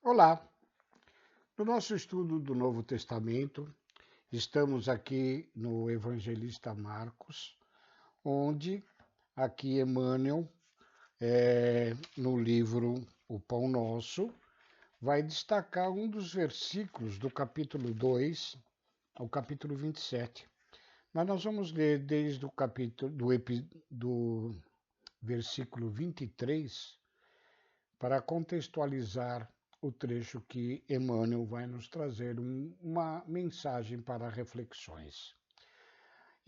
Olá! No nosso estudo do Novo Testamento, estamos aqui no Evangelista Marcos, onde aqui Emmanuel, no livro O Pão Nosso, vai destacar um dos versículos do capítulo 2 ao capítulo 27. Mas nós vamos ler desde o capítulo do versículo 23 para contextualizar o trecho que Emmanuel vai nos trazer uma mensagem para reflexões.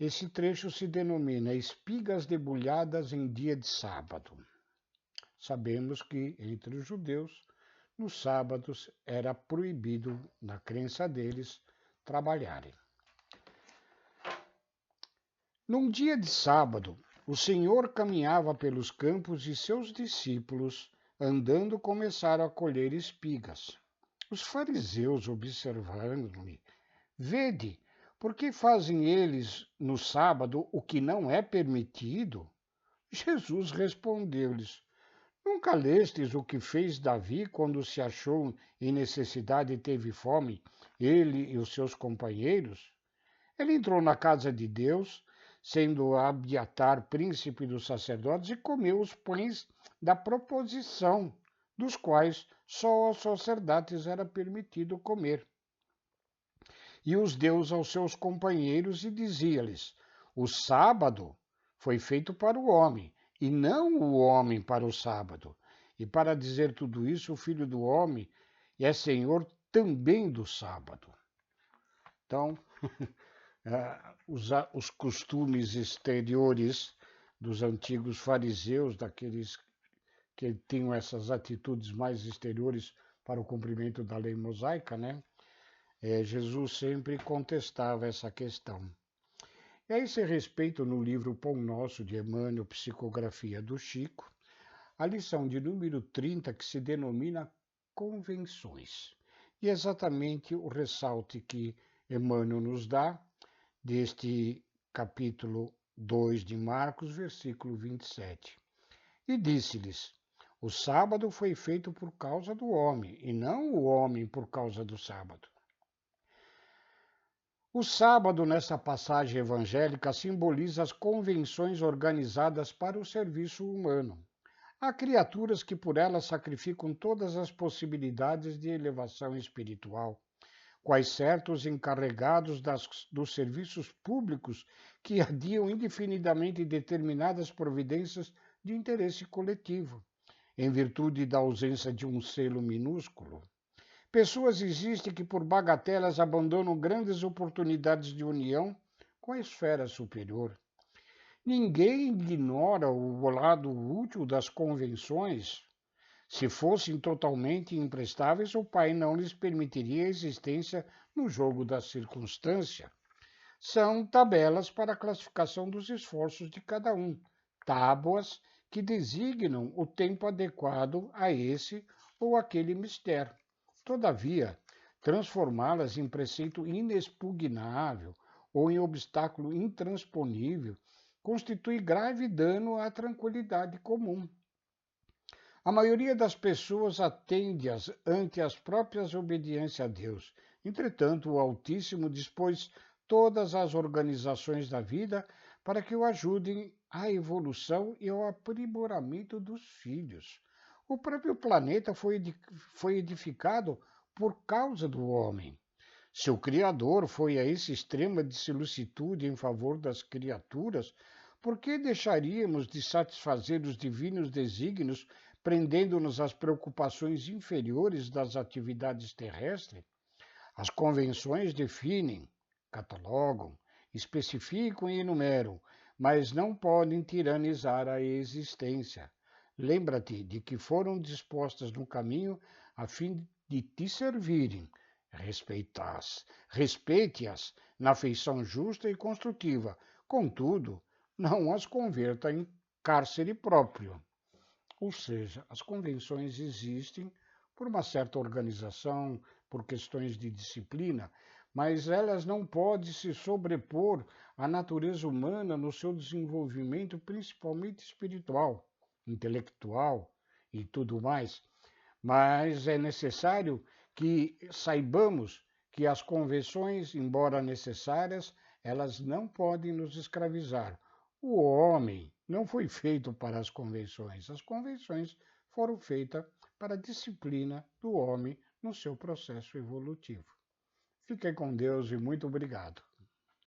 Esse trecho se denomina Espigas debulhadas em dia de sábado. Sabemos que, entre os judeus, nos sábados era proibido, na crença deles, trabalharem. Num dia de sábado, o Senhor caminhava pelos campos e seus discípulos, andando, começaram a colher espigas. Os fariseus, observando-lhe, vede, por que fazem eles no sábado o que não é permitido? Jesus respondeu-lhes, nunca lestes o que fez Davi quando se achou em necessidade e teve fome, ele e os seus companheiros? Ele entrou na casa de Deus, sendo Abiatar príncipe dos sacerdotes, e comeu os pães da proposição, dos quais só aos sacerdotes era permitido comer. E os deu aos seus companheiros e dizia-lhes, o sábado foi feito para o homem, e não o homem para o sábado. E para dizer tudo isso, o Filho do Homem é Senhor também do sábado. Então, os costumes exteriores dos antigos fariseus, daqueles que tinham essas atitudes mais exteriores para o cumprimento da lei mosaica, né? Jesus sempre contestava essa questão. E a esse respeito, no livro Pão Nosso, de Emmanuel, Psicografia do Chico, a lição de número 30, que se denomina Convenções. E exatamente o ressalte que Emmanuel nos dá deste capítulo 2 de Marcos, versículo 27. E disse-lhes, o sábado foi feito por causa do homem, e não o homem por causa do sábado. O sábado, nessa passagem evangélica, simboliza as convenções organizadas para o serviço humano. Há criaturas que por elas sacrificam todas as possibilidades de elevação espiritual, quais certos encarregados dos serviços públicos que adiam indefinidamente determinadas providências de interesse coletivo, em virtude da ausência de um selo minúsculo. Pessoas existem que, por bagatelas, abandonam grandes oportunidades de união com a esfera superior. Ninguém ignora o lado útil das convenções. Se fossem totalmente imprestáveis, o Pai não lhes permitiria a existência no jogo da circunstância. São tabelas para a classificação dos esforços de cada um, tábuas que designam o tempo adequado a esse ou aquele mistério. Todavia, transformá-las em preceito inexpugnável ou em obstáculo intransponível constitui grave dano à tranquilidade comum. A maioria das pessoas atende-as ante as próprias obediências a Deus. Entretanto, o Altíssimo dispôs todas as organizações da vida para que o ajudem à evolução e ao aprimoramento dos filhos. O próprio planeta foi edificado por causa do homem. Seu Criador foi a esse extremo de solicitude em favor das criaturas, por que deixaríamos de satisfazer os divinos desígnios, prendendo-nos às preocupações inferiores das atividades terrestres? As convenções definem, catalogam, especificam e enumeram, mas não podem tiranizar a existência. Lembra-te de que foram dispostas no caminho a fim de te servirem. Respeite-as na feição justa e construtiva. Contudo, não as converta em cárcere próprio. Ou seja, as convenções existem por uma certa organização, por questões de disciplina, mas elas não podem se sobrepor à natureza humana no seu desenvolvimento, principalmente espiritual, intelectual e tudo mais. Mas é necessário que saibamos que as convenções, embora necessárias, elas não podem nos escravizar. O homem não foi feito para as convenções foram feitas para a disciplina do homem no seu processo evolutivo. Fiquem com Deus e muito obrigado.